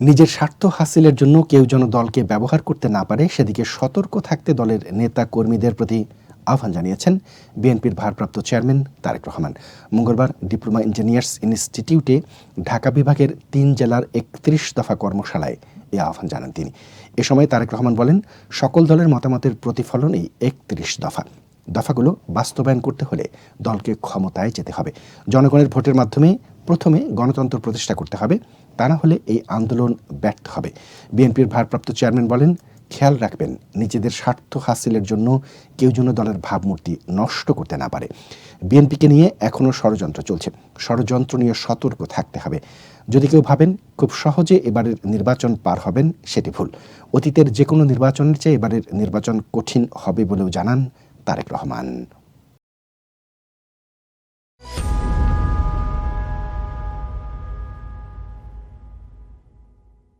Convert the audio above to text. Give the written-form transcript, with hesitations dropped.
নিজের স্বার্থ হাসিলের জন্য কেউ যেন দলকে ব্যবহার করতে না পারে সেদিকে সতর্ক থাকতে দলের নেতা কর্মীদের প্রতি আহ্বান জানিয়েছেন বিএনপির ভারপ্রাপ্ত চেয়ারম্যান তারেক রহমান। মঙ্গলবার ডিপ্লোমা ইঞ্জিনিয়ার্স ইনস্টিটিউটে ঢাকা বিভাগের ৩ জেলার ৩১ দফা কর্মশালায় এই আহ্বান জানান তিনি। এ সময় তারেক রহমান বলেন, সকল দলের মতামতের প্রতিফলন এই ৩১ দফা। দফাগুলো বাস্তবায়ন করতে হলে দলকে ক্ষমতায় যেতে হবে। জনগণের ভোটের মাধ্যমে প্রথমে গণতন্ত্র প্রতিষ্ঠা করতে হবে, তা না হলে এই আন্দোলন ব্যর্থ হবে। বিএনপির ভারপ্রাপ্ত চেয়ারম্যান বলেন, খেয়াল রাখবেন নিজেদের স্বার্থ হাসিলের জন্য কেউ যেন দলের ভাবমূর্তি নষ্ট করতে না পারে। বিএনপিকে নিয়ে এখনও ষড়যন্ত্র চলছে, ষড়যন্ত্র নিয়ে সতর্ক থাকতে হবে। যদি কেউ ভাবেন খুব সহজে এবারের নির্বাচন পার হবেন, সেটি ভুল। অতীতের যে কোনো নির্বাচনের চেয়ে এবারের নির্বাচন কঠিন হবে বলেও জানান তারেক রহমান।